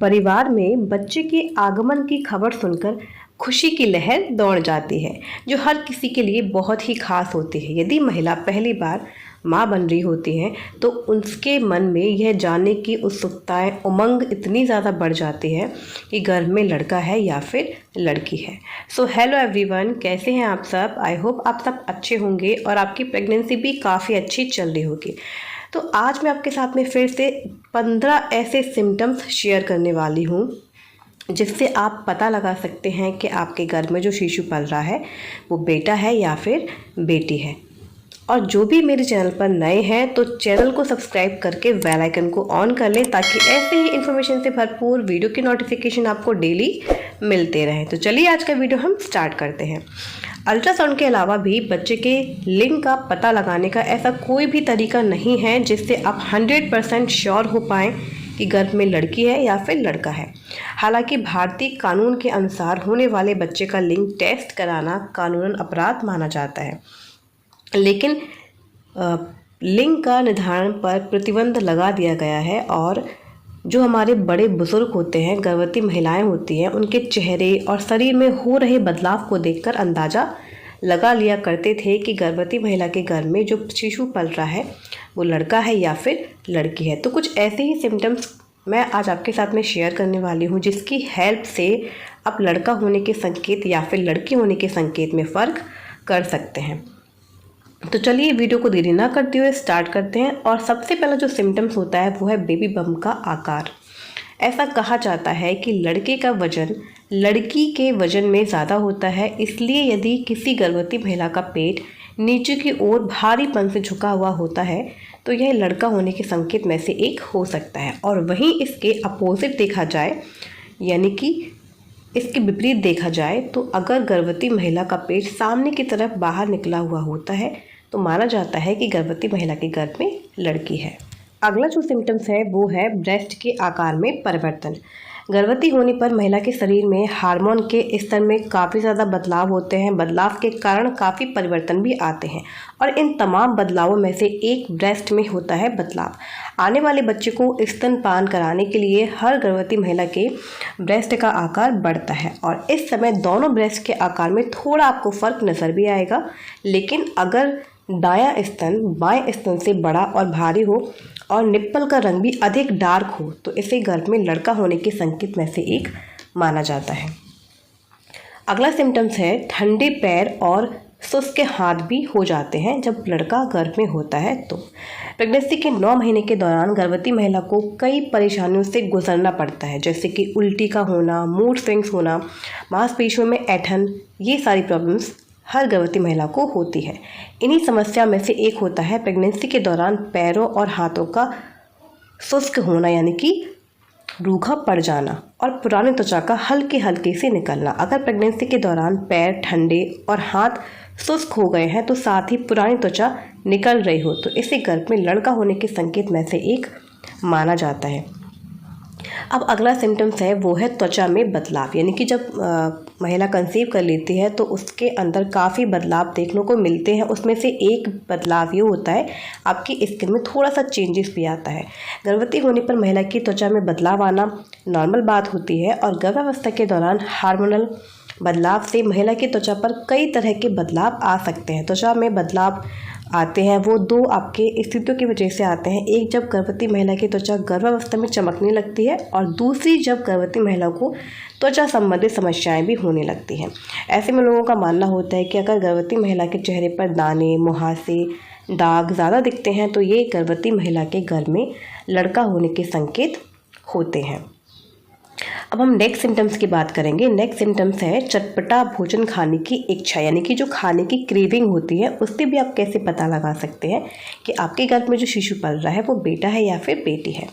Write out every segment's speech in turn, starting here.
परिवार में बच्चे के आगमन की खबर सुनकर खुशी की लहर दौड़ जाती है, जो हर किसी के लिए बहुत ही खास होती है। यदि महिला पहली बार माँ बन रही होती है तो उसके मन में यह जानने की उत्सुकताएं, उमंग इतनी ज़्यादा बढ़ जाती है कि घर में लड़का है या फिर लड़की है। सो हेलो एवरीवन, कैसे हैं आप सब? आई होप आप सब अच्छे होंगे और आपकी प्रेगनेंसी भी काफ़ी अच्छी चल रही होगी। तो आज मैं आपके साथ में फिर से 15 ऐसे सिम्टम्स शेयर करने वाली हूँ जिससे आप पता लगा सकते हैं कि आपके घर में जो शिशु पल रहा है वो बेटा है या फिर बेटी है। और जो भी मेरे चैनल पर नए हैं तो चैनल को सब्सक्राइब करके बेल आइकन को ऑन कर लें ताकि ऐसे ही इन्फॉर्मेशन से भरपूर वीडियो की नोटिफिकेशन आपको डेली मिलते रहें। तो चलिए आज का वीडियो हम स्टार्ट करते हैं। अल्ट्रासाउंड के अलावा भी बच्चे के लिंग का पता लगाने का ऐसा कोई भी तरीका नहीं है जिससे आप 100% श्योर हो पाएँ कि गर्भ में लड़की है या फिर लड़का है। हालांकि भारतीय कानून के अनुसार होने वाले बच्चे का लिंग टेस्ट कराना कानूनन अपराध माना जाता है, लेकिन लिंग का निर्धारण पर प्रतिबंध लगा दिया गया है। और जो हमारे बड़े बुजुर्ग होते हैं, गर्भवती महिलाएं होती हैं, उनके चेहरे और शरीर में हो रहे बदलाव को देखकर अंदाज़ा लगा लिया करते थे कि गर्भवती महिला के गर्भ में जो शिशु पल रहा है वो लड़का है या फिर लड़की है। तो कुछ ऐसे ही सिम्टम्स मैं आज आपके साथ में शेयर करने वाली हूँ जिसकी हेल्प से आप लड़का होने के संकेत या फिर लड़की होने के संकेत में फ़र्क कर सकते हैं। तो चलिए वीडियो को देरी ना करते हुए स्टार्ट करते हैं। और सबसे पहला जो सिम्टम्स होता है वो है बेबी बम्प का आकार। ऐसा कहा जाता है कि लड़के का वजन लड़की के वजन में ज़्यादा होता है, इसलिए यदि किसी गर्भवती महिला का पेट नीचे की ओर भारीपन से झुका हुआ होता है तो यह लड़का होने के संकेत में से एक हो सकता है। और वहीं इसके अपोजिट देखा जाए, यानी कि इसके विपरीत देखा जाए, तो अगर गर्भवती महिला का पेट सामने की तरफ बाहर निकला हुआ होता है तो माना जाता है कि गर्भवती महिला के गर्भ में लड़की है। अगला जो सिम्टम्स है वो है ब्रेस्ट के आकार में परिवर्तन। गर्भवती होने पर महिला के शरीर में हार्मोन के स्तर में काफ़ी ज़्यादा बदलाव होते हैं। बदलाव के कारण काफ़ी परिवर्तन भी आते हैं और इन तमाम बदलावों में से एक ब्रेस्ट में होता है बदलाव। आने वाले बच्चे को स्तनपान कराने के लिए हर गर्भवती महिला के ब्रेस्ट का आकार बढ़ता है और इस समय दोनों ब्रेस्ट के आकार में थोड़ा आपको फ़र्क नज़र भी आएगा। लेकिन अगर दायां स्तन बाएं स्तन से बड़ा और भारी हो और निप्पल का रंग भी अधिक डार्क हो तो इसे गर्भ में लड़का होने के संकेत में से एक माना जाता है। अगला सिम्टम्स है ठंडे पैर और सुस्त हाथ भी हो जाते हैं जब लड़का गर्भ में होता है। तो प्रेगनेंसी के 9 महीने के दौरान गर्भवती महिला को कई परेशानियों से गुजरना पड़ता है, जैसे कि उल्टी का होना, मूड स्विंग्स होना, मांसपेशियों में ऐंठन। ये सारी प्रॉब्लम्स हर गर्भवती महिला को होती है। इन्हीं समस्या में से एक होता है प्रेगनेंसी के दौरान पैरों और हाथों का शुष्क होना, यानी कि रूखा पड़ जाना और पुरानी त्वचा का हल्के हल्के से निकलना। अगर प्रेगनेंसी के दौरान पैर ठंडे और हाथ शुष्क हो गए हैं तो साथ ही पुरानी त्वचा निकल रही हो तो इसे गर्भ में लड़का होने के संकेत में से एक माना जाता है। अब अगला सिम्टम्स है वो है त्वचा में बदलाव, यानी कि जब महिला कंसीव कर लेती है तो उसके अंदर काफ़ी बदलाव देखने को मिलते हैं। उसमें से एक बदलाव ये होता है आपकी स्किन में थोड़ा सा चेंजेस भी आता है। गर्भवती होने पर महिला की त्वचा में बदलाव आना नॉर्मल बात होती है और गर्भावस्था के दौरान हार्मोनल बदलाव से महिला की त्वचा पर कई तरह के बदलाव आ सकते हैं। त्वचा में बदलाव आते हैं वो 2 आपके स्थितियों की वजह से आते हैं। एक, जब गर्भवती महिला की त्वचा गर्भावस्था में चमकने लगती है और दूसरी, जब गर्भवती महिला को त्वचा संबंधित समस्याएं भी होने लगती हैं। ऐसे में लोगों का मानना होता है कि अगर गर्भवती महिला के चेहरे पर दाने, मुहासे, दाग ज़्यादा दिखते हैं तो ये गर्भवती महिला के गर्भ में लड़का होने के संकेत होते हैं। अब हम नेक्स्ट सिम्टम्स की बात करेंगे। नेक्स्ट सिम्टम्स है चटपटा भोजन खाने की इच्छा, यानी कि जो खाने की क्रेविंग होती है उससे भी आप कैसे पता लगा सकते हैं कि आपके गर्भ में जो शिशु पल रहा है वो बेटा है या फिर बेटी है।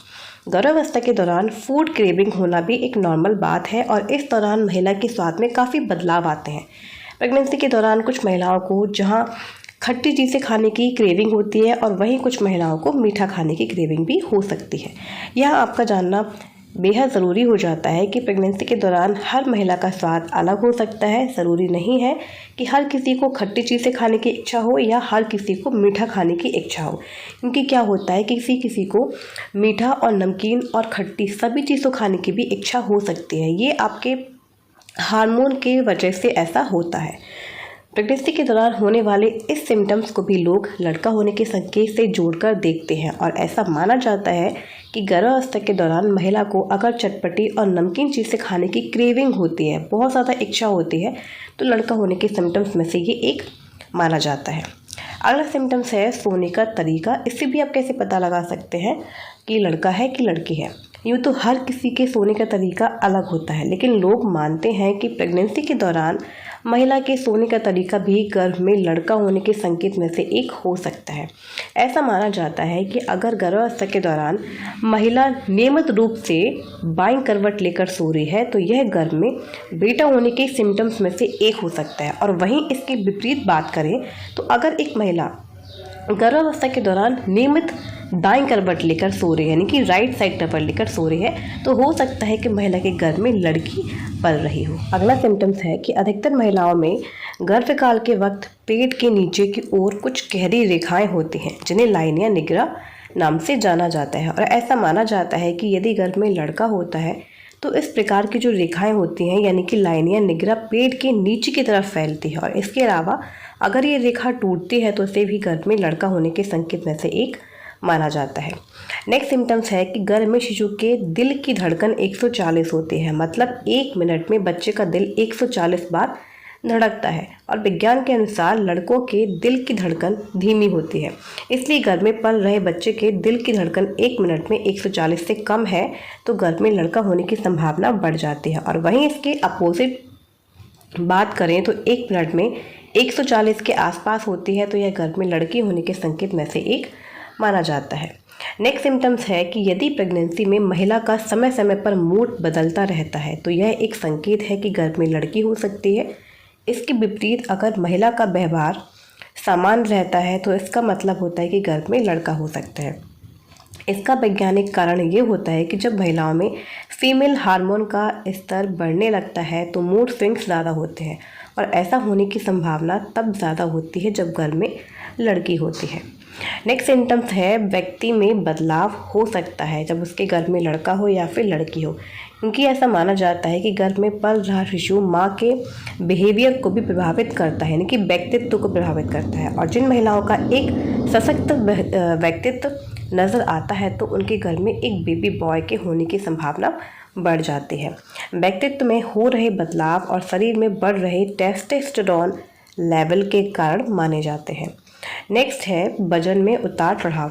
गर्भावस्था के दौरान फूड क्रेविंग होना भी एक नॉर्मल बात है और इस दौरान महिला के स्वाद में काफ़ी बदलाव आते हैं। प्रेगनेंसी के दौरान कुछ महिलाओं को जहाँ खट्टी चीज़ें खाने की क्रेविंग होती है और वहीं कुछ महिलाओं को मीठा खाने की क्रेविंग भी हो सकती है। यह आपका जानना बेहद ज़रूरी हो जाता है कि प्रेगनेंसी के दौरान हर महिला का स्वाद अलग हो सकता है। ज़रूरी नहीं है कि हर किसी को खट्टी चीज़ें खाने की इच्छा हो या हर किसी को मीठा खाने की इच्छा हो, क्योंकि क्या होता है कि किसी किसी को मीठा और नमकीन और खट्टी सभी चीज़ों खाने की भी इच्छा हो सकती है। ये आपके हार्मोन की वजह से ऐसा होता है। प्रेगनेंसी के दौरान होने वाले इस सिम्टम्स को भी लोग लड़का होने के संकेत से जोड़कर देखते हैं और ऐसा माना जाता है कि गर्भावस्था के दौरान महिला को अगर चटपटी और नमकीन चीज़ें खाने की क्रेविंग होती है, बहुत ज़्यादा इच्छा होती है, तो लड़का होने के सिम्टम्स में से ये एक माना जाता है। अगला सिम्टम्स है सोने का तरीका। इससे भी आप कैसे पता लगा सकते हैं कि लड़का है कि लड़की है। यूँ तो हर किसी के सोने का तरीका अलग होता है, लेकिन लोग मानते हैं कि प्रेगनेंसी के दौरान महिला के सोने का तरीका भी गर्भ में लड़का होने के संकेत में से एक हो सकता है। ऐसा माना जाता है कि अगर गर्भावस्था के दौरान महिला नियमित रूप से बाईं करवट लेकर सो रही है तो यह गर्भ में बेटा होने के सिम्टम्स में से एक हो सकता है। और वहीं इसके विपरीत बात करें तो अगर एक महिला गर्भावस्था के दौरान नियमित दाईं करवट लेकर सो रही है, यानी कि राइट साइड करवट लेकर सो रही है, तो हो सकता है कि महिला के गर्भ में लड़की पल रही हो। अगला सिम्टम्स है कि अधिकतर महिलाओं में गर्भकाल के वक्त पेट के नीचे की ओर कुछ गहरी रेखाएं होती हैं, जिन्हें लाइनिया निग्रा नाम से जाना जाता है। और ऐसा माना जाता है कि यदि गर्भ में लड़का होता है तो इस प्रकार की जो रेखाएं होती हैं, यानी कि लाइनिया निग्रा, पेट के नीचे की तरफ फैलती है। और इसके अलावा अगर ये रेखा टूटती है तो इसे भी गर्भ में लड़का होने के संकेत में से एक माना जाता है। नेक्स्ट सिम्टम्स है कि गर्भ में शिशु के दिल की धड़कन 140 होती है, मतलब 1 मिनट में बच्चे का दिल 140 बार धड़कता है। और विज्ञान के अनुसार लड़कों के दिल की धड़कन धीमी होती है, इसलिए गर्भ में पल रहे बच्चे के दिल की धड़कन 1 मिनट में 140 से कम है तो गर्भ में लड़का होने की संभावना बढ़ जाती है। और वहीं इसके अपोजिट बात करें तो 1 मिनट में 140 के आसपास होती है तो यह गर्भ में लड़की होने के संकेत में से एक माना जाता है। नेक्स्ट सिम्टम्स है कि यदि प्रेगनेंसी में महिला का समय समय पर मूड बदलता रहता है तो यह एक संकेत है कि गर्भ में लड़की हो सकती है। इसके विपरीत अगर महिला का व्यवहार सामान्य रहता है तो इसका मतलब होता है कि गर्भ में लड़का हो सकता है। इसका वैज्ञानिक कारण ये होता है कि जब महिलाओं में फीमेल हार्मोन का स्तर बढ़ने लगता है तो मूड स्विंग्स ज़्यादा होते हैं और ऐसा होने की संभावना तब ज़्यादा होती है जब गर्भ में लड़की होती है। नेक्स्ट सिम्टम्स है व्यक्ति में बदलाव हो सकता है जब उसके गर्भ में लड़का हो या फिर लड़की हो, क्योंकि ऐसा माना जाता है कि गर्भ में पल रहा शिशु माँ के बिहेवियर को भी प्रभावित करता है, यानी कि व्यक्तित्व को प्रभावित करता है। और जिन महिलाओं का एक सशक्त व्यक्तित्व नज़र आता है तो उनके घर में एक बेबी बॉय के होने की संभावना बढ़ जाती है। व्यक्तित्व में हो रहे बदलाव और शरीर में बढ़ रहे टेस्टोस्टेरोन लेवल के कारण माने जाते हैं। नेक्स्ट है वजन में उतार चढ़ाव।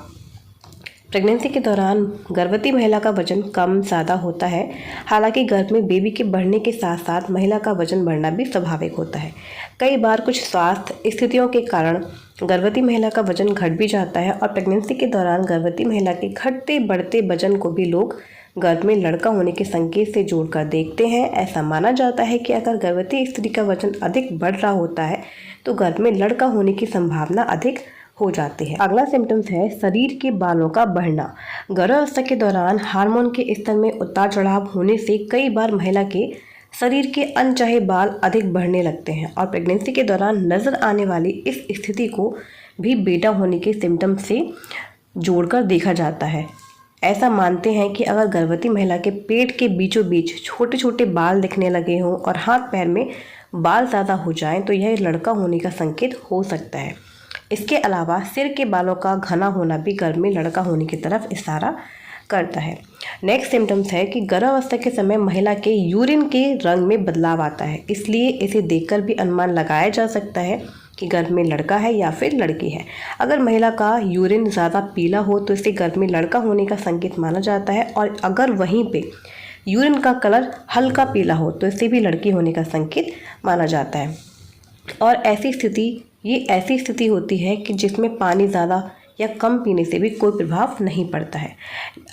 प्रेगनेंसी के दौरान गर्भवती महिला का वजन कम ज़्यादा होता है। हालांकि गर्भ में बेबी के बढ़ने के साथ साथ महिला का वजन बढ़ना भी स्वाभाविक होता है। कई बार कुछ स्वास्थ्य स्थितियों के कारण गर्भवती महिला का वजन घट भी जाता है और प्रेगनेंसी के दौरान गर्भवती महिला के घटते बढ़ते वजन को भी लोग गर्भ में लड़का होने के संकेत से जोड़कर देखते हैं। ऐसा माना जाता है कि अगर गर्भवती स्त्री का वजन अधिक बढ़ रहा होता है तो गर्भ में लड़का होने की संभावना अधिक हो जाती है। अगला सिम्टम्स है शरीर के बालों का बढ़ना। गर्भावस्था के दौरान हार्मोन के स्तर में उतार चढ़ाव होने से कई बार महिला के शरीर के अनचाहे बाल अधिक बढ़ने लगते हैं और प्रेगनेंसी के दौरान नज़र आने वाली इस स्थिति को भी बेटा होने के सिम्टम्स से जोड़कर देखा जाता है। ऐसा मानते हैं कि अगर गर्भवती महिला के पेट के बीचों बीच छोटे छोटे बाल दिखने लगे हों और हाथ पैर में बाल ज़्यादा हो जाएं तो यह लड़का होने का संकेत हो सकता है। इसके अलावा सिर के बालों का घना होना भी गर्भ में लड़का होने की तरफ इशारा करता है। नेक्स्ट सिम्टम्स है कि गर्भावस्था के समय महिला के यूरिन के रंग में बदलाव आता है, इसलिए इसे देखकर भी अनुमान लगाया जा सकता है कि गर्भ में लड़का है या फिर लड़की है। अगर महिला का यूरिन ज़्यादा पीला हो तो इसे गर्भ में लड़का होने का संकेत माना जाता है और अगर वहीं पे यूरिन का कलर हल्का पीला हो तो इसे भी लड़की होने का संकेत माना जाता है। और ये ऐसी स्थिति होती है कि जिसमें पानी ज़्यादा या कम पीने से भी कोई प्रभाव नहीं पड़ता है।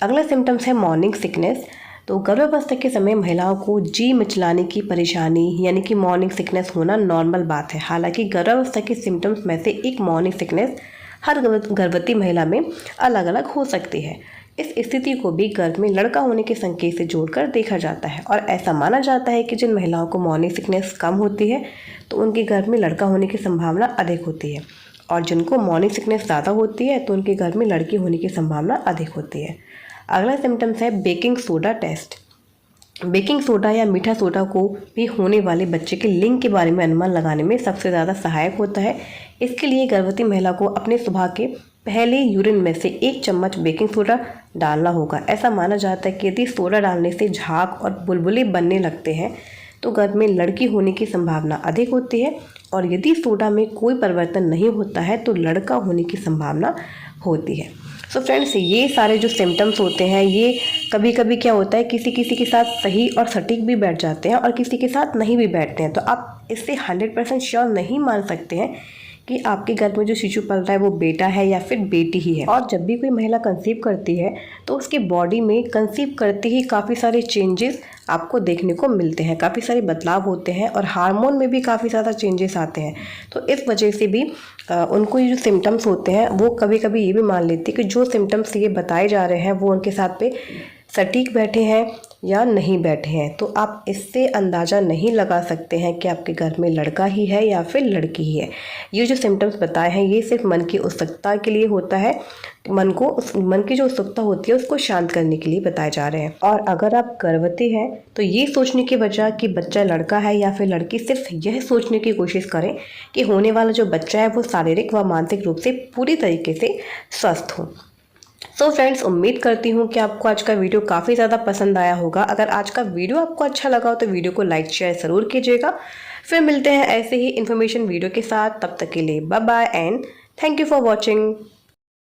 अगला सिम्टम्स है मॉर्निंग सिकनेस। तो गर्भावस्था के समय महिलाओं को जी मिचलाने की परेशानी यानी कि मॉर्निंग सिकनेस होना नॉर्मल बात है। हालांकि गर्भावस्था के सिम्टम्स में से एक मॉर्निंग सिकनेस हर गर्भवती महिला में अलग अलग हो सकती है, इस स्थिति को भी गर्भ में लड़का होने के संकेत से जोड़कर देखा जाता है और ऐसा माना जाता है कि जिन महिलाओं को मॉर्निंग सिकनेस कम होती है तो उनके गर्भ में लड़का होने की संभावना अधिक होती है, और जिनको मॉर्निंग सिकनेस ज़्यादा होती है तो उनके गर्भ में लड़की होने की संभावना अधिक होती है। अगला सिम्टम्स है baking soda test. Baking soda या मीठा सोडा को भी होने वाले बच्चे के लिंग के बारे में अनुमान लगाने में सबसे ज़्यादा सहायक होता है। इसके लिए गर्भवती महिला को अपने सुबह के पहले यूरिन में से 1 चम्मच बेकिंग सोडा डालना होगा। ऐसा माना जाता है कि यदि सोडा डालने से झाग और बुलबुले बनने लगते हैं तो गर्भ में लड़की होने की संभावना अधिक होती है, और यदि सोडा में कोई परिवर्तन नहीं होता है तो लड़का होने की संभावना होती है। सो फ्रेंड्स, ये सारे जो सिम्टम्स होते हैं ये कभी कभी क्या होता है किसी किसी के साथ सही और सटीक भी बैठ जाते हैं और किसी के साथ नहीं भी बैठते हैं। तो आप इससे 100% श्योर नहीं मान सकते हैं कि आपके घर में जो शिशु पल रहा है वो बेटा है या फिर बेटी ही है। और जब भी कोई महिला कंसीव करती है तो उसके बॉडी में कंसीव करते ही काफ़ी सारे चेंजेस आपको देखने को मिलते हैं, काफ़ी सारे बदलाव होते हैं और हार्मोन में भी काफ़ी ज़्यादा चेंजेस आते हैं। तो इस वजह से भी उनको ये जो सिम्टम्स होते हैं वो कभी कभी ये भी मान लेती है कि जो सिम्टम्स ये बताए जा रहे हैं वो उनके साथ पे सटीक बैठे हैं या नहीं बैठे हैं। तो आप इससे अंदाज़ा नहीं लगा सकते हैं कि आपके घर में लड़का ही है या फिर लड़की ही है। ये जो सिम्टम्स बताए हैं ये सिर्फ मन की उत्सुकता के लिए होता है, मन की जो उत्सुकता होती है उसको शांत करने के लिए बताए जा रहे हैं। और अगर आप गर्भवती हैं तो ये सोचने की बजाय कि बच्चा लड़का है या फिर लड़की, सिर्फ यह सोचने की कोशिश करें कि होने वाला जो बच्चा है वो शारीरिक व मानसिक रूप से पूरी तरीके से स्वस्थ हो। सो फ्रेंड्स, उम्मीद करती हूँ कि आपको आज का वीडियो काफ़ी ज़्यादा पसंद आया होगा। अगर आज का वीडियो आपको अच्छा लगा हो तो वीडियो को लाइक शेयर ज़रूर कीजिएगा। फिर मिलते हैं ऐसे ही इन्फॉर्मेशन वीडियो के साथ, तब तक के लिए bye bye and thank you for watching.